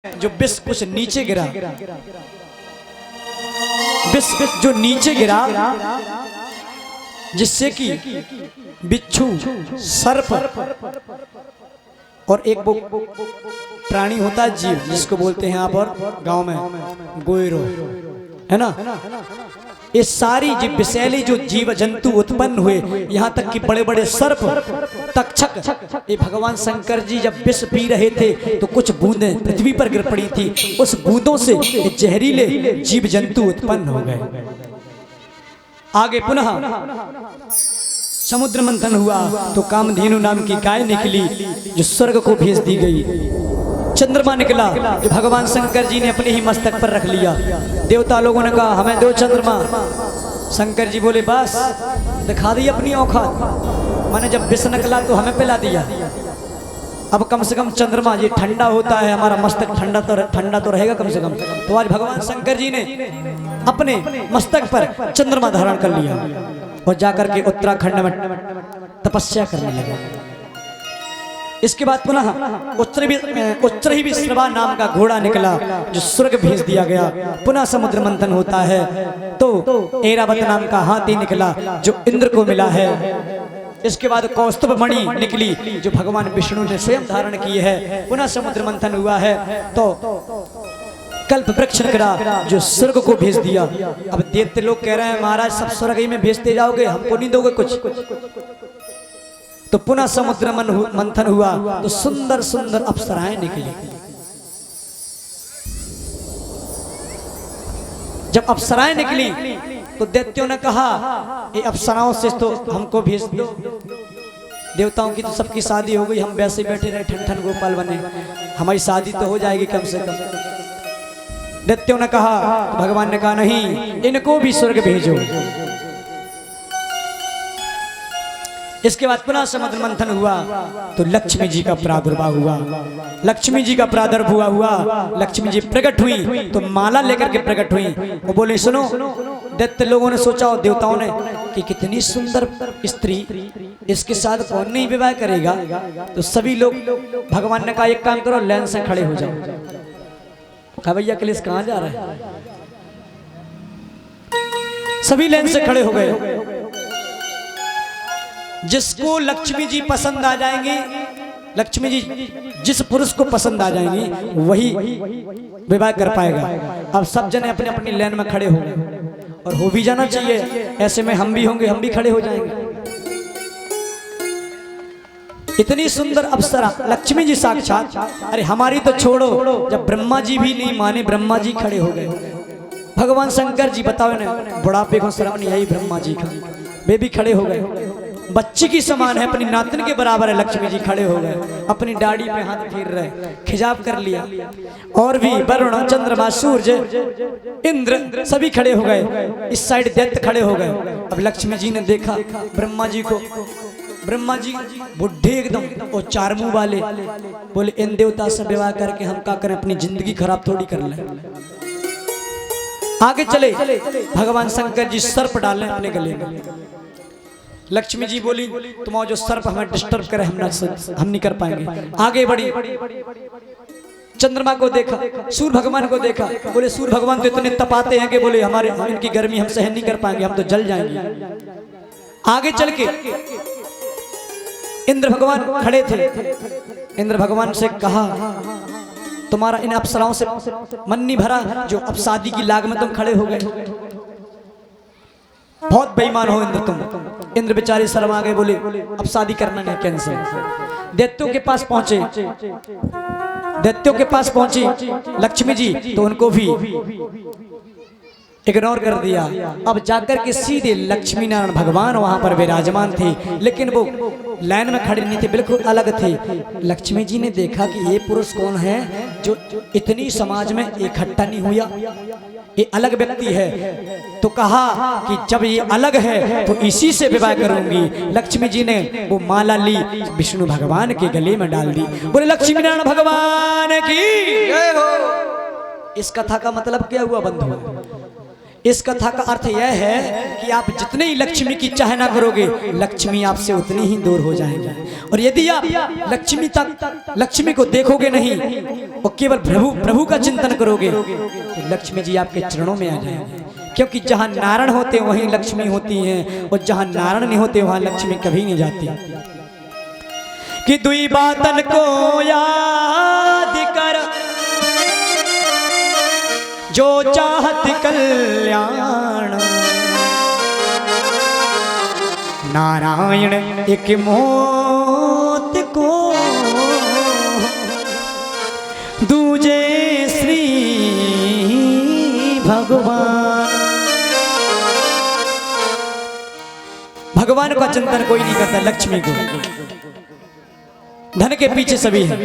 जो विष कुछ नीचे गिरा, विष जो नीचे गिरा, जिससे कि बिच्छू, सर्प और एक वो प्राणी होता है जीव, जिसको बोलते हैं यहाँ पर गांव में गोयरो, है ना। ये सारी जीव विषैली जो जीव जंतु उत्पन्न हुए, यहाँ तक कि बड़े बड़े सर्प, तक्षक, ये भगवान शंकर जी जब विष पी रहे थे तो कुछ बूंदें पृथ्वी पर गिर पड़ी थी। उस बूंदों से जहरीले जीव जंतु उत्पन्न हो गए। आगे पुनः समुद्र मंथन हुआ तो कामधेनु नाम की गाय निकली जो स्वर्ग को भेज दी गई। चंद्रमा निकला जो भगवान शंकर जी ने अपने ही मस्तक पर रख लिया। देवता लोगों ने कहा हमें दो चंद्रमा। शंकर जी बोले बस दिखा दी अपनी औकात, मैंने जब विष निकला तो हमें पिला दिया, अब कम से कम चंद्रमा ये ठंडा होता है, हमारा मस्तक ठंडा तो रहेगा कम से कम। तो आज भगवान शंकर जी ने अपने मस्तक पर चंद्रमा धारण कर लिया और जाकर के उत्तराखंड में तपस्या करने लगे। इसके बाद पुनः उच्चरही विश्रवा नाम का घोड़ा निकला जो स्वर्ग भेज दिया गया। पुनः समुद्र मंथन होता है तो ऐरावत नाम का हाथी निकला जो इंद्र को मिला है। इसके बाद कौस्तुभ मणि निकली जो भगवान विष्णु ने स्वयं धारण की है। पुनः समुद्र मंथन हुआ है तो कल्प वृक्ष निकला जो स्वर्ग को भेज दिया। अब दैत्य लोग कह रहे हैं महाराज सब स्वर्ग ही में भेजते जाओगे, हमको नहीं दोगे कुछ। तो पुनः समुद्र मंथन हुआ तो सुंदर सुंदर अप्सराएं निकली। जब अप्सराएं निकली तो दैत्यों ने कहा ये अप्सराओं से तो हमको भेज दो, देवताओं की तो सबकी शादी हो गई, हम वैसे बैठे रहे ठन ठन गोपाल बने, हमारी शादी तो हो जाएगी कम से कम। दैत्यों ने कहा तो भगवान ने कहा नहीं, इनको भी स्वर्ग भेजो। इसके बाद पुनः समुद्र मंथन हुआ तो लक्ष्मी जी का प्रादुर्भाव हुआ। लक्ष्मी जी का प्रादुर्भाव हुआ, लक्ष्मी जी प्रकट हुई तो माला लेकर के प्रकट हुई। वो बोले सुनो, दैत्य लोगों ने सोचा और देवताओं ने कि कितनी सुंदर स्त्री, इसके साथ कौन नहीं विवाह करेगा। तो सभी लोग, भगवान ने कहा एक काम करो, लाइन से खड़े हो जाओ। कहा भैया कलेश कहाँ जा रहा है। सभी लाइन से खड़े हो गए। जिसको लक्ष्मी जी पसंद आ जाएंगी, लक्ष्मी जी जिस पुरुष को पसंद आ जाएंगी वही विवाह कर पाएगा। अब सब जने अपने अपनी लाइन में खड़े हो गए और हो भी जाना चाहिए, ऐसे में हम भी होंगे, हम भी खड़े हो जाएंगे। इतनी सुंदर अप्सरा लक्ष्मी जी साक्षात, अरे हमारी तो छोड़ो, जब ब्रह्मा जी भी नहीं माने, ब्रह्मा जी खड़े हो गए। भगवान शंकर जी बताओ ना, बुढ़ापे को शर्म नहीं आई ब्रह्मा जी का, वे भी खड़े हो गए। बच्ची की समान है, अपनी नातन के बराबर है, लक्ष्मी जी खड़े हो गए, अपनी दाढ़ी पे हाथ फेर रहे, खिजाब कर लिया। और भी वरुण, चंद्रमा, सूर्य, इंद्र सभी खड़े हो गए। इस साइड दैत्य खड़े हो गए। अब लक्ष्मी जी ने देखा ब्रह्मा जी को, ब्रह्मा जी बुढ़े एकदम और चार मुंह वाले, बोले इन देवता से विवाह करके हम क्या करें, अपनी जिंदगी खराब थोड़ी कर लें। आगे चले, भगवान शंकर जी सर्प डालें अपने गले में। लक्ष्मी जी बोली तुम्हारा जो सर्प हमें डिस्टर्ब करे हम नहीं कर पाएंगे। आगे बढ़ी, चंद्रमा को देखा, सूर्य भगवान को देखा, बोले सूर्य भगवान तो इतने तपाते हैं कि बोले हमारे इनकी गर्मी हम सहन नहीं कर पाएंगे, हम तो जल जाएंगे। आगे चल के इंद्र भगवान खड़े थे। इंद्र भगवान से कहा तुम्हारा इन अप्सराओं से मन नहीं भरा जो अब शादी की लाग में तुम खड़े हो गए, बहुत बेईमान हो इंद्र तुम। इंद्र बेचारे शर्मा गए, बोले अब शादी करना नहीं, कैंसिल। दैत्यों के पास पहुंचे, दैत्यों के पास पहुंची लक्ष्मी जी तो उनको भी इग्नोर कर दिया। अब जाकर के सीधे लक्ष्मी नारायण भगवान वहां पर विराजमान थे, लेकिन वो लाइन में खड़े नहीं थे, बिल्कुल अलग थे। लक्ष्मी जी ने देखा कि ये पुरुष कौन है जो इतनी समाज में इकट्ठा नहीं हुआ, ये अलग व्यक्ति है। तो कहा कि जब ये अलग है तो इसी से विवाह करूंगी। लक्ष्मी जी ने वो माला ली, विष्णु भगवान के गले में डाल दी। बोले लक्ष्मी नारायण भगवान की जय हो। इस कथा का मतलब क्या हुआ बंधु? इस कथा का अर्थ यह है कि आप जितने ही लक्ष्मी की चाहना करोगे, लक्ष्मी आपसे उतनी ही दूर हो जाएगी। और यदि आप लक्ष्मी को देखोगे नहीं और केवल प्रभु का चिंतन करोगे, तो लक्ष्मी जी आपके चरणों में आ जाएंगे। क्योंकि जहाँ नारायण होते हैं वहीं लक्ष्मी होती हैं, और जहाँ नारायण नहीं होते वहाँ लक्ष्मी कभी नहीं जाती। कि दुई बातन को याद कर जो चाहत कल्याण, नारायण एक मौत को दूजे श्री भगवान। भगवान का चिंतन कोई नहीं करता, लक्ष्मी को। धन के पीछे सभी है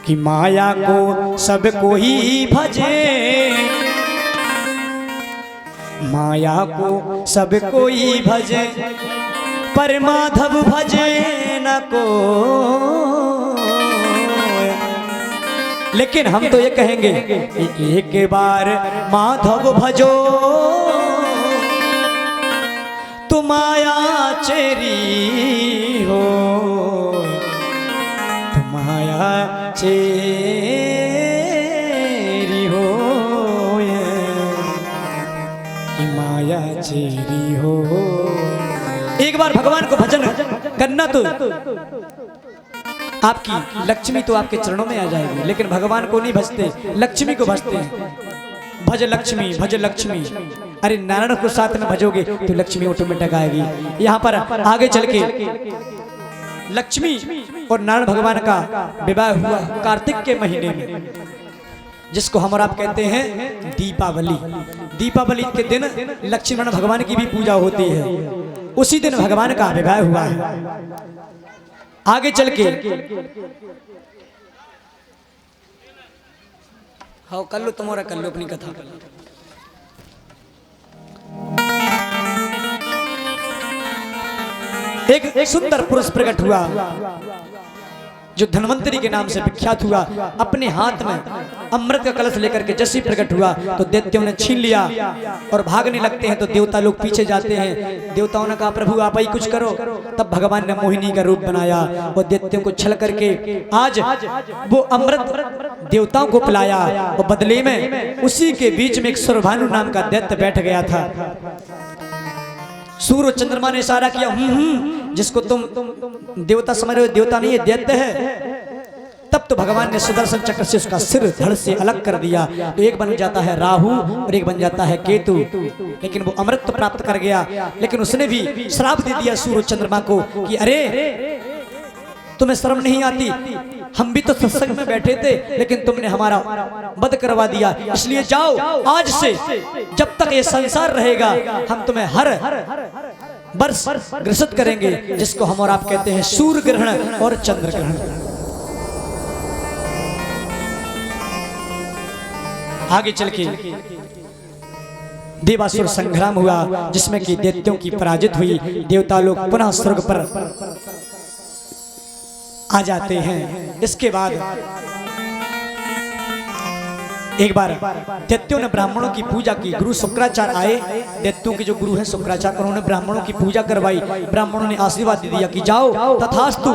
कि माया को सब कोई भजे, माया को सब कोई भजे, पर माधव भजे न को। लेकिन हम तो ये कहेंगे कि एक बार माधव भजो तो माया चेरी हो, माया चेरी हो, कि माया चेरी हो। एक बार भगवान को भजन करना तो आपकी लक्ष्मी तो आपके चरणों में आ जाएगी। लेकिन भगवान को नहीं भजते, लक्ष्मी को भजते हैं। भज लक्ष्मी भज लक्ष्मी। अरे नारायण को साथ में भजोगे तो लक्ष्मी ऑटोमेटिक आएगी। यहाँ पर आगे चल के लक्ष्मी और नारायण भगवान का विवाह हुआ कार्तिक के महीने में, जिसको हम और आप कहते हैं दीपावली। दीपावली के दिन लक्ष्मी नारायण भगवान की भी पूजा होती है। उसी दिन भगवान का विवाह हुआ है। आगे चल के हाँ कर लो, तुम्हारा कर लो अपनी कथा। एक सुंदर पुरुष प्रकट हुआ जो धन्वंतरी के नाम से विख्यात हुआ। अपने हाथ में अमृत का कलश लेकर के जैसे प्रकट हुआ तो दैत्यों ने छीन लिया और भागने लगते हैं। तो देवता लोग पीछे जाते हैं। देवताओं ने कहा प्रभु आप ही कुछ करो। तब भगवान ने मोहिनी का रूप बनाया और दैत्यों को छल करके आज वो अमृत देवताओं को पिलाया। और बदले में उसी के बीच में एक सुरभानु नाम का दैत्य बैठ गया था। सूर्य चंद्रमा ने इशारा किया, जिसको तुम देवता समझ रहे हो, देवता नहीं है, दैत्य है। तब तो भगवान ने सुदर्शन चक्र से उसका सिर धड़ से अलग कर दिया। तो एक बन जाता है राहु और एक बन जाता है केतु। लेकिन वो अमृत तो प्राप्त कर गया, लेकिन उसने भी श्राप दे दिया सूर्य चंद्रमा को कि अरे तुम्हें शर्म नहीं आती, हम भी तो सत्संग में बैठे थे लेकिन तुमने हमारा वध करवा दिया। इसलिए जाओ, आज से जब तक ये संसार रहेगा हम तुम्हें हर वर्ष ग्रसित करेंगे, जिसको हम और आप कहते हैं सूर्य ग्रहण और चंद्र ग्रहण। आगे चल के देवासुर संग्राम हुआ, जिसमें कि दैत्यों की पराजित हुई। देवता लोग पुनः स्वर्ग पर आ जाते हैं। इसके बाद एक बार दैत्यों ने ब्राह्मणों की पूजा की। गुरु शुक्राचार्य आए, दैत्यों के जो गुरु हैं शुक्राचार्य, उन्होंने ब्राह्मणों की पूजा करवाई। ब्राह्मणों ने आशीर्वाद दे दिया कि जाओ तथास्तु।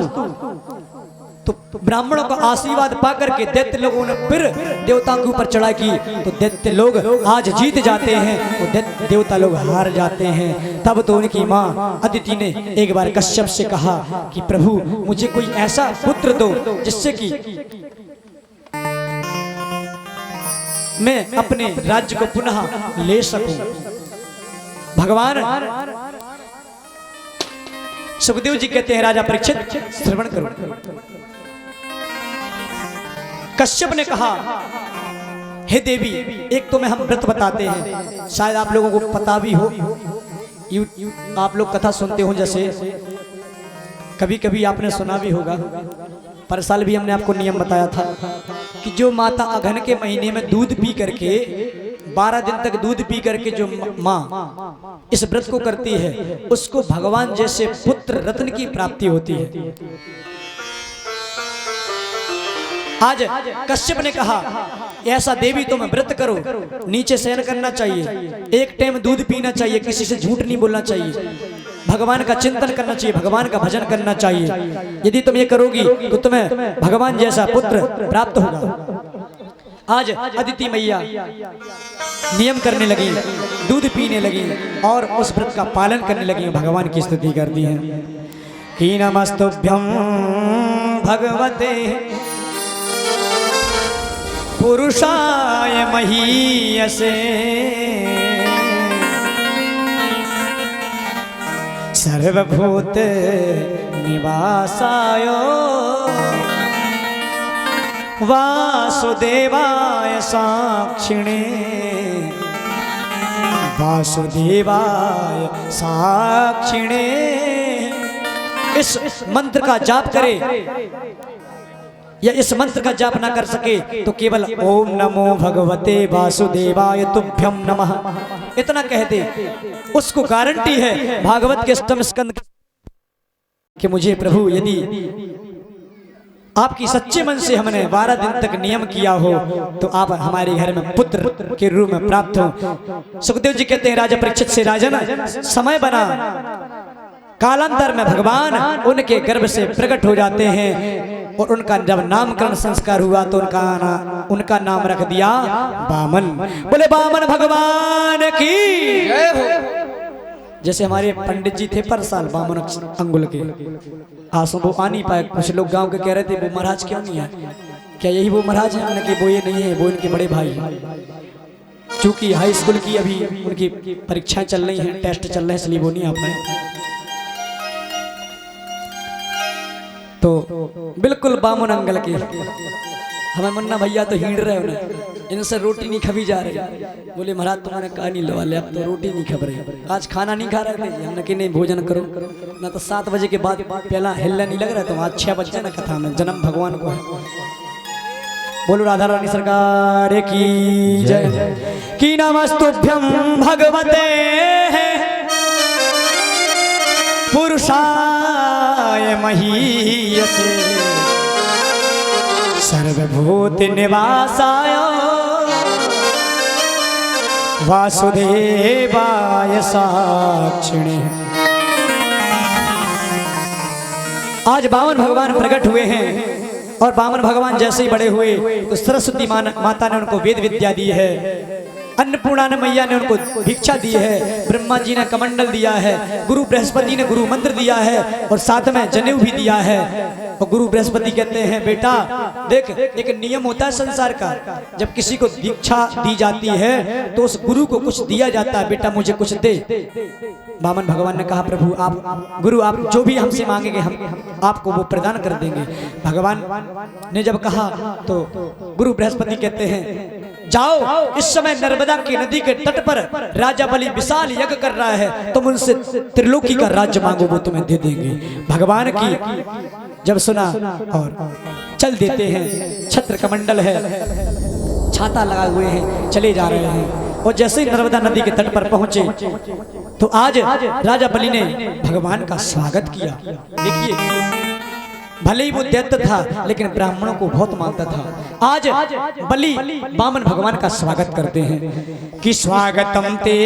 तो ब्राह्मणों का आशीर्वाद पाकर के दैत्य लोगों ने फिर देवताओं के ऊपर चढ़ाई की। तो दैत्य लोग आज जीत जाते हैं और देवता लोग हार जाते हैं। तब तो उनकी माँ अदिति ने एक बार कश्यप से कहा कि प्रभु मुझे कोई ऐसा पुत्र दो जिससे कि मैं अपने राज्य को पुनः ले सकूं। भगवान सुखदेव जी कहते हैं राजा परीक्षित श्रवण करो। कश्यप ने कहा हे देवी, एक तो मैं हम व्रत बताते हैं, शायद आप लोगों को पता भी हो, आप लोग कथा सुनते हो, जैसे कभी कभी आपने सुना भी होगा। पर साल भी हमने आपको नियम बताया था कि जो माता अघन के महीने में दूध पी करके 12 दिन तक दूध पी करके जो माँ इस व्रत को करती है, उसको भगवान जैसे पुत्र रत्न की प्राप्ति होती है। आज कश्यप ने कहा ऐसा देवी तुम व्रत करो, नीचे शयन करना चाहिए, एक टाइम दूध पीना चाहिए, किसी से झूठ नहीं बोलना चाहिए, भगवान का चिंतन करना चाहिए, भगवान का भजन करना चाहिए। यदि तुम ये करोगी तो तुम्हें भगवान जैसा पुत्र प्राप्त होगा। आज अदिति मैया नियम करने लगी, दूध पीने लगी और उस व्रत का पालन करने लगी, भगवान की स्तुति करती हैं कि नमस्तुभ्यं भगवते पुरुषाय महीयसे सर्वभूत निवासाय वासुदेवाय साक्षिणे वासुदेवाय साक्षिणे। इस मंत्र का जाप करे या इस मंत्र का जाप ना कर सके तो केवल ओम नमो भगवते वासुदेवाय तुभ्यं नमः इतना कह दे, उसको गारंटी है भागवत के अष्टम स्कंद कि मुझे प्रभु यदि आपकी सच्चे मन से हमने 12 दिन तक नियम किया हो तो आप हमारे घर में पुत्र के रूप में प्राप्त हो। सुखदेव जी कहते हैं राजा परीक्षित से राजन समय बना, कालांतर में भगवान उनके गर्भ से प्रकट हो जाते हैं और उनका जब नामकरण संस्कार हुआ तो उनका नाम रख दिया बामन। बोले बामन भगवान की जय हो। जैसे हमारे पंडित जी थे पर साल बामन अंगुल के, आंसू वो आ नहीं पाए, कुछ लोग गांव के कह रहे थे वो महाराज क्यों नहीं है, क्या यही वो महाराज है? हमने कि वो ये नहीं है, वो इनके बड़े भाई। चूंकि हाई स्कूल की अभी उनकी परीक्षाएं चल रही हैं, टेस्ट चल रहे हैं, इसलिए वो नहीं आ पाए। तो बिल्कुल बामन अंगल के हमें मुन्ना भैया तो हिंड रहे हो, इनसे रोटी नहीं खबी जा रही। बोले महाराज तुम्हारे कहा नहीं लवा ले, अब तो रोटी नहीं खब रहे, आज खाना नहीं खा रहे थे। हमने कि नहीं भोजन करो ना, तो 7 बजे के बाद पहला हिलना नहीं लग रहा, तो आज 6 बजे ना कथा में जन्म भगवान को है। बोलो राधा रानी सरकार की जय। की नमस्तुभ्यं भगवते पुरुषाय महीयसे सर्वभूत निवासाय वासुदेवाय साक्षिणे। आज बामन भगवान प्रकट हुए हैं और बामन भगवान जैसे ही बड़े हुए तो सरस्वती माता ने उनको वेद विद्या दी है, अन्नपूर्णा मैया ने उनको भिक्षा दी है, ब्रह्मा जी ने कमंडल दिया है, गुरु बृहस्पति ने गुरु मंत्र दिया है और साथ में जनेऊ भी दिया है। और गुरु बृहस्पति कहते हैं बेटा देख, एक नियम होता है संसार का, जब किसी को दीक्षा दी जाती है तो उस गुरु को कुछ दिया जाता है, बेटा मुझे कुछ दे। बामन भगवान ने कहा प्रभु आप गुरु आप जो भी हमसे मांगेंगे हम आपको वो प्रदान कर देंगे। भगवान ने जब कहा तो गुरु बृहस्पति कहते हैं जाओ, इस समय नर्मदा की नदी के तट पर राजा बलि विशाल यज्ञ कर रहा है, तुम उनसे त्रिलोकी का राज्य मांगो वो तुम्हें दे देंगे। भगवान की जब सुना और चल देते हैं, छत्र कमंडल है, छाता लगाए हुए हैं, चले जा रहे हैं। और जैसे ही नर्मदा नदी के तट पर पहुंचे तो आज राजा बलि ने भगवान का स्वागत किया। देखिए भले ही वो दैत्य था लेकिन ब्राह्मणों को बहुत मानता था। आज बलि बामन भगवान का स्वागत करते हैं कि स्वागतम ते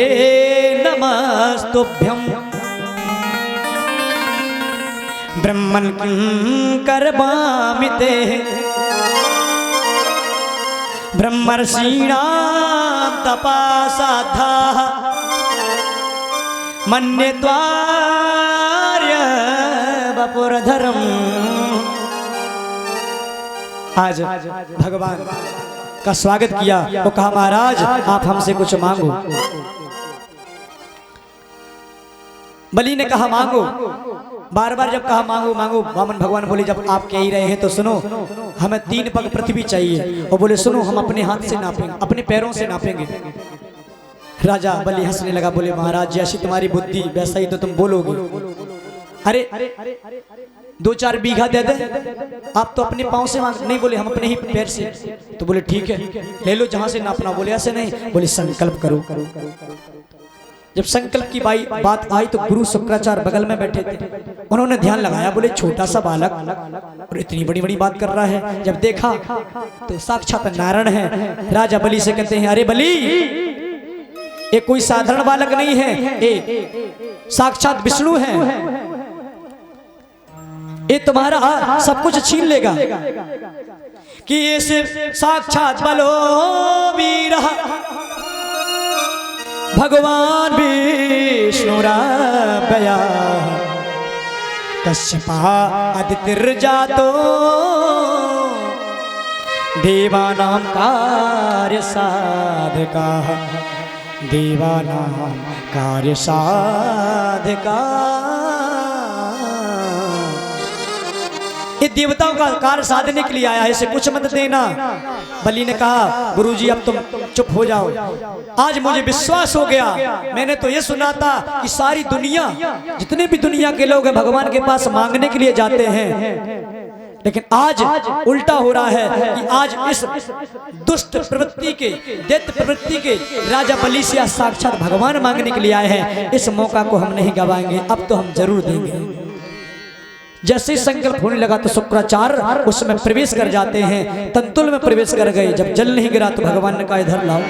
नमस्तुभ्यं ब्रह्मन् किंकरवामिते ब्रह्मर्षीणां तपासाद्धाः मन्ये त्वार्य वपुरधरम्। आज भगवान का स्वागत किया, वो कहा महाराज आप हमसे कुछ मांगो। बलि ने कहा मांगो, बार बार जब कहा मांगो मांगो, बामन भगवान बोले जब आप कह ही रहे हैं तो सुनो, हमें 3 पग पृथ्वी चाहिए। और बोले सुनो हम अपने हाथ से नापेंगे, अपने पैरों से नापेंगे। राजा बलि हंसने लगा, बोले महाराज जैसी तुम्हारी बुद्धि वैसा ही तो तुम बोलोगे। अरे 2-4 बीघा दे दे, आप तो अपने पाँव से मांग, नहीं बोले हम अपने ही पैर से। तो बोले ठीक है ले लो जहां से नापना। बोले ऐसे नहीं, बोले संकल्प करो। जब संकल्प की बात आई तो गुरु शुक्राचार्य बगल में बैठे थे। उन्होंने ध्यान लगाया, बोले छोटा सा बालक और इतनी बड़ी बड़ी बात कर रहा है। जब देखा तो साक्षात नारायण है। राजा बलि से कहते हैं, अरे बलि, ये कोई साधारण बालक नहीं है, ये साक्षात विष्णु है, ये तुम्हारा सब कुछ छीन लेगा। कि ये सिर्फ साक्षात बलो वीर भगवान विष्णु राया कश्यपादितिर्जातो देवानां कार्य साधका, देवानां कार्य साधका। ये देवताओं का कार्य साधने के लिए आया है, इसे कुछ मत देना। बलि ने कहा, गुरुजी अब तुम चुप हो जाओ, आज मुझे विश्वास हो गया। मैंने तो ये सुना था कि सारी दुनिया, जितने भी दुनिया के लोग हैं भगवान के पास मांगने के लिए जाते हैं, लेकिन आज उल्टा हो रहा है कि आज इस दुष्ट प्रवृत्ति के, दैत्य प्रवृत्ति के राजा बलि से साक्षात भगवान मांगने के लिए आए हैं। इस मौका को हम नहीं गवाएंगे, अब तो हम जरूर देंगे। जैसे ही संकल्प होने लगा तो शुक्राचार्य उसमें प्रवेश कर जाते हैं, तंतुल में प्रवेश कर गए। जब जल नहीं गिरा तो भगवान ने कहा, इधर लाओ।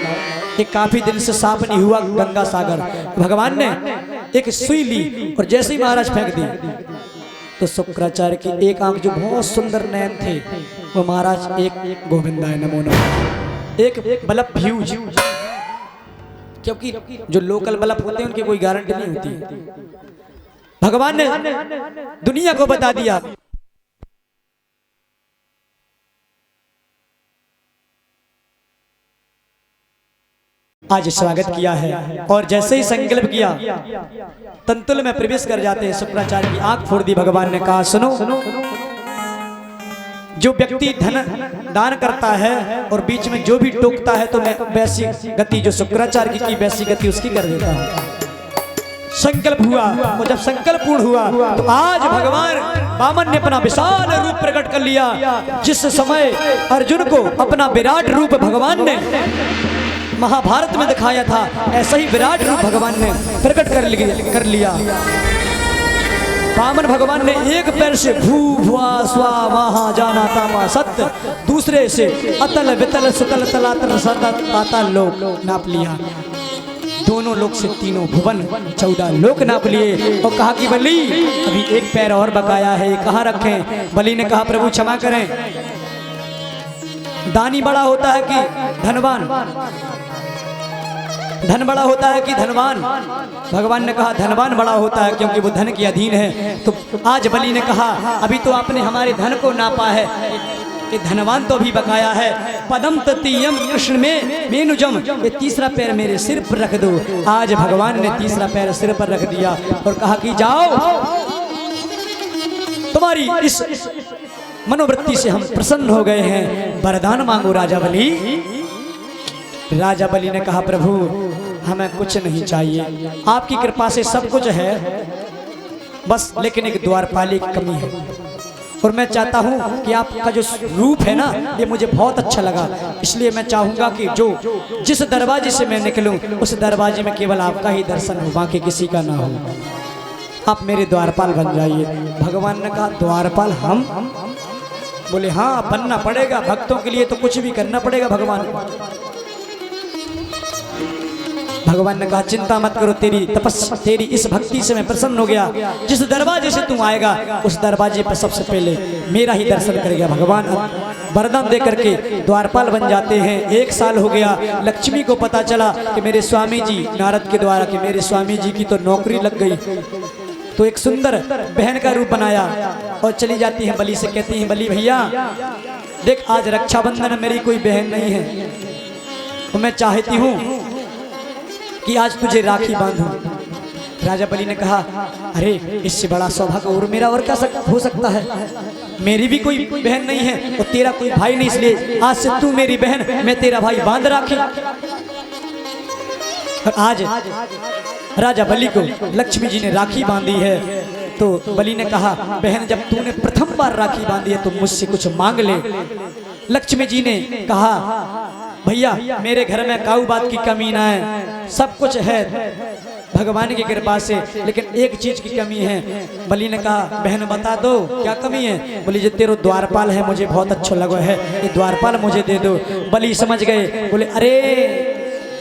एक काफी दिन से साफ नहीं हुआ गंगा सागर, भगवान ने एक सुई ली और जैसे ही महाराज फेंक दी तो शुक्राचार्य की एक आंख जो बहुत सुंदर नयन थे वो महाराज एक गोविंदाय नमो नमः, एक बल्ब फ्यूज, क्योंकि जो लोकल बल्ब होते हैं उनकी कोई गारंटी नहीं होती। भगवान ने दुनिया को बता दिया। आज स्वागत किया है और जैसे ही संकल्प किया तंतुल में प्रवेश कर जाते हैं। शुक्राचार्य की आंख फोड़ दी। भगवान ने कहा, सुनो, जो व्यक्ति धन दान करता है और बीच में जो भी टोकता है तो मैं वैसी गति जो शुक्राचार्य की वैसी गति उसकी कर देता हूं। संकल्प हुआ और जब संकल्प पूर्ण हुआ तो आज भगवान वामन ने अपना विशाल रूप प्रकट कर लिया। जिस समय अर्जुन को अपना विराट रूप भगवान ने महाभारत में दिखाया था, ऐसा ही विराट रूप भगवान ने प्रकट कर लिया। वामन भगवान ने एक पैर से भू भुआ स्वा महा जाना तामा सत्य, दूसरे से अतल वितल सुतल तलातल सतल पाताल लोक नाप लिया। दोनों लोक से तीनों भुवन 14 लोक नाप लिए और कहा कि बलि अभी एक पैर और बकाया है, कहाँ रखें? बलि ने कहा, प्रभु क्षमा करें, दानी बड़ा होता है कि धनवान? धन बड़ा होता है कि धनवान? भगवान ने कहा धनवान बड़ा होता है क्योंकि वो धन के अधीन है। तो आज बलि ने कहा, अभी तो आपने हमारे धन को नापा है, कि धनवान तो भी बकाया है। पदम ततीयम कृष्ण में मेनुजम, ये तीसरा पैर मेरे सिर पर रख दो। आज भगवान ने तीसरा पैर सिर पर रख दिया और कहा कि जाओ, तुम्हारी इस मनोवृत्ति से हम प्रसन्न हो गए हैं, वरदान मांगो राजा बलि। राजा बलि ने कहा, प्रभु हमें कुछ नहीं चाहिए, आपकी कृपा से सब कुछ है, बस लेकिन एक द्वारपाली की कमी है। और मैं चाहता हूं कि आपका जो रूप है ना, ये मुझे बहुत अच्छा लगा, इसलिए मैं चाहूंगा कि जिस दरवाजे से मैं निकलूं उस दरवाजे में केवल आपका ही दर्शन हो, बाकी किसी का ना हो। आप मेरे द्वारपाल बन जाइए। भगवान ने कहा, द्वारपाल हम? बोले हाँ, बनना पड़ेगा, भक्तों के लिए तो कुछ भी करना पड़ेगा भगवान। भगवान ने कहा, चिंता मत करो, तेरी इस भक्ति से मैं प्रसन्न हो गया। जिस दरवाजे से तू आएगा उस दरवाजे पर सबसे पहले मेरा ही दर्शन करेगा। भगवान वरदान दे करके द्वारपाल बन जाते हैं। 1 साल हो गया। लक्ष्मी को पता चला कि मेरे स्वामी जी, नारद के द्वारा, कि मेरे स्वामी जी की तो नौकरी लग गई, तो एक सुंदर बहन का रूप बनाया और चली जाती है बलि से, कहती है, बलि भैया देख, आज रक्षाबंधन, मेरी कोई बहन नहीं है, तो मैं चाहती हूँ कि आज तुझे राखी बांधूं। राजा बलि ने कहा, अरे इससे बड़ा सौभाग्य और मेरा और क्या हो सकता है? मेरी भी कोई बहन नहीं है और तेरा कोई भाई नहीं, इसलिए आज से तू मेरी बहन, मैं तेरा भाई, बांध राखी। और आज राजा बलि को लक्ष्मी जी ने राखी बांधी है। तो बलि ने कहा, बहन जब तूने प्रथम बार राखी बांधी है तो मुझसे कुछ मांग ले। लक्ष्मी जी ने कहा, भैया मेरे घर में काऊ बात की कमी ना है, सब कुछ है, भगवान की कृपा से। लेकिन एक चीज की कमी है। बलि ने कहा बहन बता दो क्या कमी है। बोली जो तेरो द्वारपाल है मुझे बहुत अच्छा लगा है, ये द्वारपाल मुझे दे दो। बलि समझ गए, बोले अरे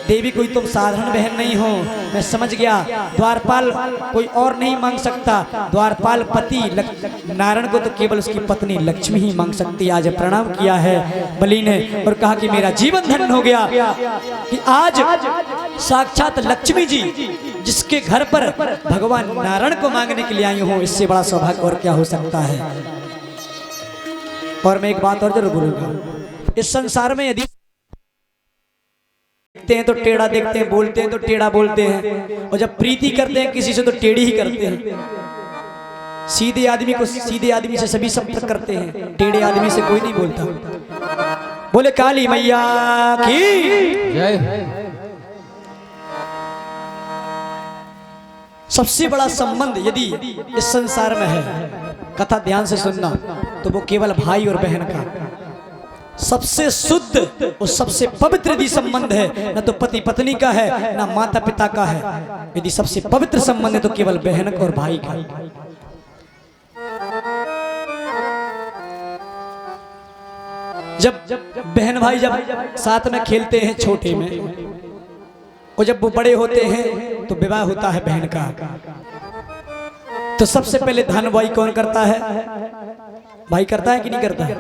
देवी कोई तुम साधारण बहन नहीं हो, मैं समझ गया। द्वारपाल कोई और नहीं मांग सकता, द्वारपाल पति नारायण को तो केवल उसकी पत्नी लक्ष्मी ही मांग सकती। आज प्रणाम किया है बलि ने और कहा कि मेरा जीवन धन्य हो गया कि आज साक्षात लक्ष्मी जी जिसके घर पर भगवान नारायण को मांगने के लिए आई हूँ, इससे बड़ा सौभाग्य और क्या हो सकता है। और मैं एक बात और जरूर बोलूंगा, इस संसार में यदि देखते हैं तो टेढ़ा देखते हैं, बोलते हैं तो टेढ़ा बोलते हैं, और जब प्रीति करते हैं किसी से तो टेढ़ी ही करते हैं। सीधे आदमी को सीधे आदमी से सभी संपर्क करते हैं, टेढ़े आदमी से कोई नहीं बोलता। बोले काली मैया की जय। सबसे बड़ा संबंध यदि इस संसार में है, कथा ध्यान से सुनना, तो वो केवल भाई और बहन का सबसे शुद्ध और सबसे पवित्र यदि संबंध है, न तो पति पत्नी का है न माता पिता का है। यदि सबसे पवित्र संबंध है तो केवल बहन का और भाई का। जब बहन भाई जब साथ में खेलते हैं छोटे में, और जब वो बड़े होते हैं तो विवाह होता है बहन का, तो सबसे पहले धन भाई कौन करता है? भाई करता है कि नहीं करता है?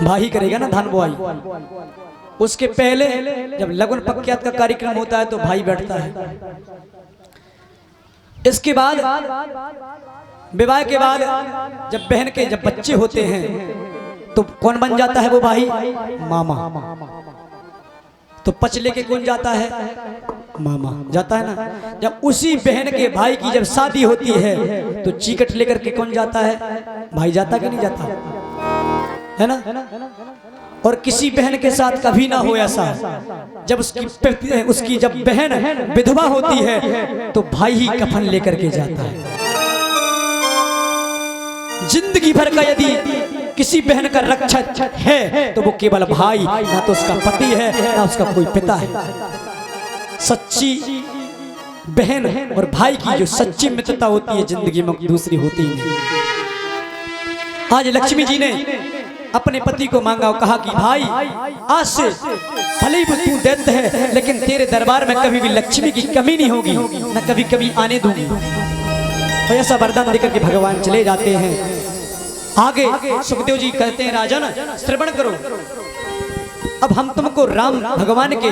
भाई करेगा ना धन बुआई। उसके पहले जब लगन पक्यात का कार्यक्रम होता है तो भाई बैठता है। इसके बाद विवाह के बाद जब बहन के जब बच्चे होते हैं तो कौन बन जाता है वो भाई? मामा। तो पच लेके कौन जाता है? मामा जाता है ना। जब उसी बहन के भाई की जब शादी होती है तो चीकट लेकर के कौन जाता है? भाई जाता कि नहीं जाता है ना। और किसी बहन के साथ कभी ना हो ऐसा, जब उसकी जब बहन विधवा होती है तो भाई ही कफन लेकर के जाता है। जिंदगी भर का यदि किसी बहन का रक्षक है तो वो केवल भाई, ना तो उसका पति है ना उसका कोई पिता है। सच्ची बहन और भाई की जो सच्ची मित्रता होती है जिंदगी में दूसरी होती नहीं। आज लक्ष्मी जी ने अपने पति को मांगा और कहा कि भाई आज से भले ही तू दैत्य है लेकिन तेरे दरबार में कभी भी लक्ष्मी की कमी नहीं होगी, न कभी कभी आने दूंगी। तो ऐसा वरदान देकर के भगवान चले जाते हैं। आगे सुखदेव जी कहते हैं राजन श्रवण करो, अब हम तुमको राम भगवान के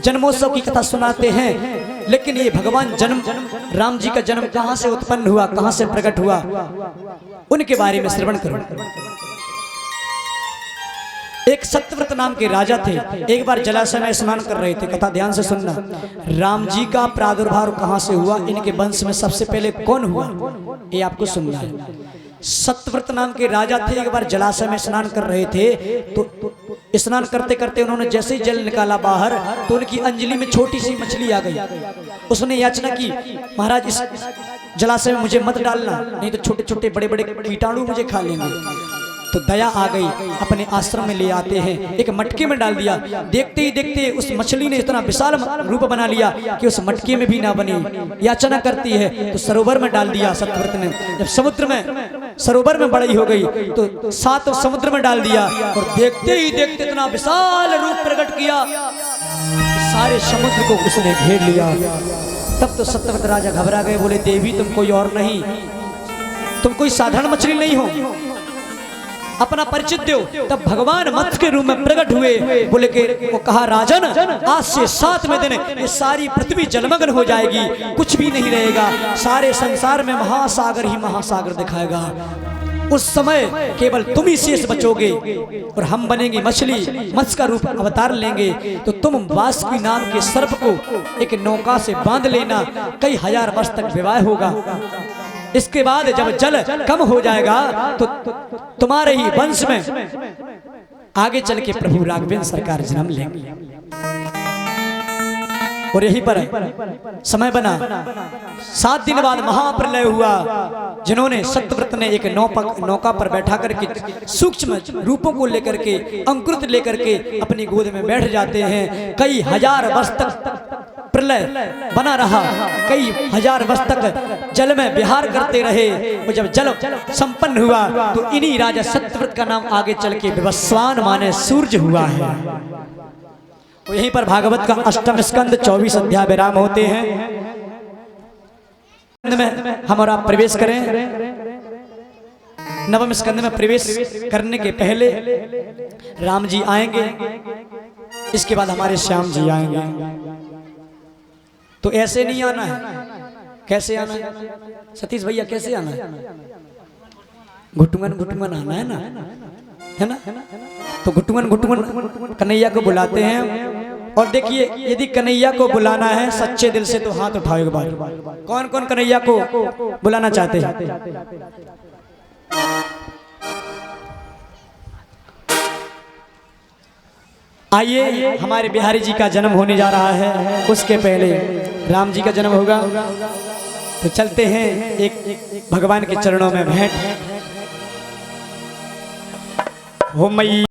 जन्मोत्सव की कथा सुनाते हैं। लेकिन ये भगवान राम जी का जन्म कहां से उत्पन्न हुआ, कहां से प्रकट हुआ, उनके बारे में श्रवण करो। एक सत्यव्रत नाम के राजा थे, एक बार जलाशय में स्नान कर रहे थे। कथा ध्यान से सुनना। राम जी का प्रादुर्भाव कहां से हुआ, इनके वंश में सबसे पहले कौन हुआ, ये आपको सुनना है। सत्यव्रत नाम के राजा थे, एक बार जलाशय में स्नान कर रहे थे। तो स्नान करते करते उन्होंने जैसे ही जल निकाला बाहर तो उनकी अंजलि में छोटी सी मछली आ गई। उसने याचना की महाराज इस जलाशय में मुझे मत डालना, नहीं तो छोटे छोटे बड़े बड़े कीटाणु मुझे खा लेंगे। तो दया आ गई, अपने आश्रम में ले आते हैं, एक मटके में डाल दिया। देखते ही देखते उस मछली ने इतना विशाल रूप बना लिया कि उस मटके में भी ना बनी। याचना करती है तो सरोवर में डाल दिया सत्यव्रत ने। जब समुद्र में सरोवर में बड़ी हो गई तो सात समुद्र में डाल दिया, और देखते ही देखते इतना विशाल रूप प्रकट किया, सारे समुद्र को उसने घेर लिया। तब तो सत्यव्रत राजा घबरा गए, बोले देवी तुम कोई और नहीं, तुम कोई साधारण मछली नहीं हो, अपना परिचित दो। तब भगवान मत्स्य के रूप में प्रकट हुए। बोले के वो कहा राजन आज से 7वें दिन ये सारी पृथ्वी जलमग्न हो जाएगी, कुछ भी नहीं रहेगा, सारे संसार में महासागर ही महासागर दिखाएगा। उस समय केवल तुम ही शेष बचोगे और हम बनेंगे मछली, मत्स्य का रूप अवतार लेंगे। तो तुम वासुकी नाम के सर्प को एक नौका से बांध लेना, कई हजार वर्ष तक विवाह होगा। इसके बाद जब जल कम हो जाएगा तो तुम्हारे ही वंश में आगे चल के प्रभु राघवेंद्र सरकार जन्म लेंगे। और यहीं पर समय बना। 7 दिन बाद महाप्रलय हुआ, जिन्होंने सत्यव्रत ने एक नौका पर बैठा करके सूक्ष्म रूपों को लेकर के, अंकुरित लेकर के अपनी गोद में बैठ जाते हैं। कई हजार वर्ष तक प्रलय बना रहा, कई हजार वर्ष तक जल में विहार करते रहे। और जब जल संपन्न हुआ तो इन्हीं राजा सत्यव्रत का नाम आगे चल के विवस्वान माने सूर्य हुआ है। तो यहीं पर भागवत का अष्टम स्कंद 24 अध्याय विराम होते हैं। में हमारा प्रवेश करें। नवम स्कंद में प्रवेश करने के पहले राम जी आएंगे, इसके बाद हमारे श्याम जी आएंगे। तो ऐसे नहीं आना है, कैसे आना है सतीश भैया, कैसे आना है? घुटुंगन आना है ना, है ना? तो घुटुंगन कन्हैया को बुलाते हैं। और देखिए, यदि कन्हैया को बुलाना है सच्चे दिल से तो हाथ उठाओ एक बार। कौन कौन कन्हैया को बुलाना चाहते हैं? आइए, हमारे बिहारी जी का जन्म होने जा रहा है, उसके पहले राम जी का जन्म होगा। तो चलते हैं एक भगवान के चरणों में भेंट हो। मई